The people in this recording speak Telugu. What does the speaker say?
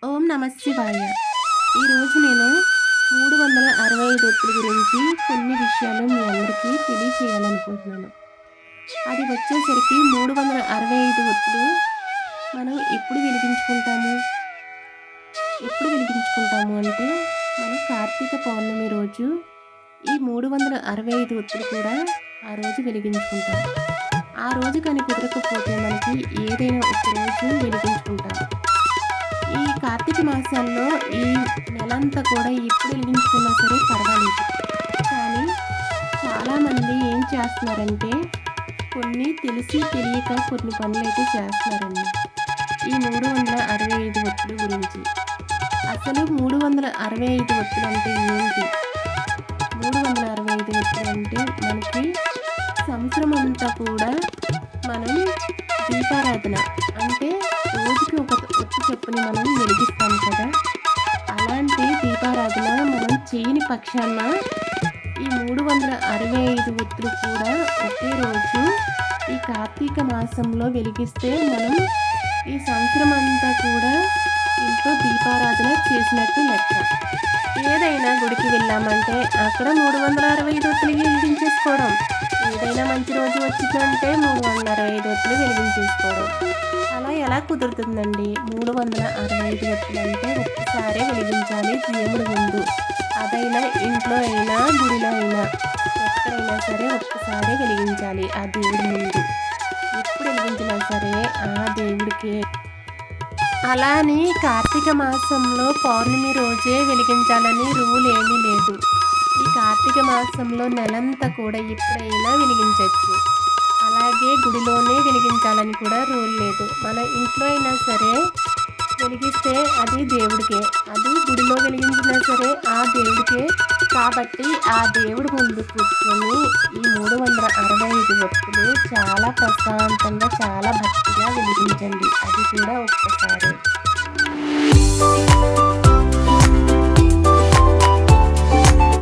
ఓం నమ శివాయ. ఈరోజు నేను 365 ఒత్తుల గురించి కొన్ని విషయాలు మీ అందరికీ తెలియచేయాలనుకుంటున్నాను. అది వచ్చేసరికి 365 ఒత్తులు మనం ఎప్పుడు వెలిగించుకుంటాము అంటే మనం కార్తీక పౌర్ణమి రోజు ఈ 365 ఒత్తులు కూడా ఆ రోజు వెలిగించుకుంటాం. ఆ రోజు కానీ కుదరకపోతే మనకి ఏదైనా ఒక రోజు వెలిగించుకుంటాం. ఈ కార్తీక మాసంలో ఈ నెలంతా కూడా ఎప్పుడు వెలిగించుకున్నా సరే పర్వాలేదు. కానీ చాలామంది ఏం చేస్తున్నారంటే కొన్ని తెలిసి తెలియక కొన్ని పనులైతే చేస్తున్నారండి. ఈ 365 ఒత్తుల గురించి. అసలు 365 ఒత్తులు అంటే ఏంటి? 365 ఒత్తులు అంటే మనకి సంవత్సరం అంతా కూడా మనం దీపారాధన అంటే రోజుకి ఒక ఒత్తు చొప్పున మనం వెలిగిస్తాం కదా! అలాంటి దీపారాధన మనం చేయని పక్షాన ఈ 365 ఒత్తులు కూడా ఒకే రోజు ఈ కార్తీక మాసంలో వెలిగిస్తే మనం ఈ సంవత్సరం అంతా కూడా ఇంట్లో దీపారాధన చేసినట్టు లెక్క. ఏదైనా గుడికి వెళ్ళామంటే అక్కడ 365 ఒత్తులు వెలిగించేసుకోవడం. ఏదైనా మంచి రోజు వచ్చిందంటే 365 ఒత్తులు వెలిగించేసుకోవడం. అలా ఎలా కుదురుతుందండి? 365 ఒత్తులు అంటే ఒక్కసారే వెలిగించాలి దేవుడి ముందు. అదైనా ఇంట్లో అయినా గుడిలో అయినా ఎక్కడైనా సరే ఒక్కసారే వెలిగించాలి ఆ దేవుడి ముందు. ఎప్పుడు వెలిగించినా సరే ఆ దేవుడికే. అలా అని కార్తీక మాసంలో పౌర్ణమి రోజే వెలిగించాలని రూల్ ఏమీ లేదు. ఈ కార్తీక మాసంలో నెలంతా కూడా ఎప్పుడైనా వెలిగించవచ్చు. అలాగే గుడిలోనే వెలిగించాలని కూడా రూల్ లేదు. మన ఇంట్లో అయినా సరే వెలిగిస్తే అది దేవుడికే, అది గుడిలో వెలిగించినా సరే ఆ దేవుడికే. కాబట్టి ఆ దేవుడి ముందు కూర్చొని ఈ 365 ఒత్తులు చాలా ప్రశాంతంగా చాలా భక్తిగా వెలిగించండి. అది కూడా ఒక్కసారి.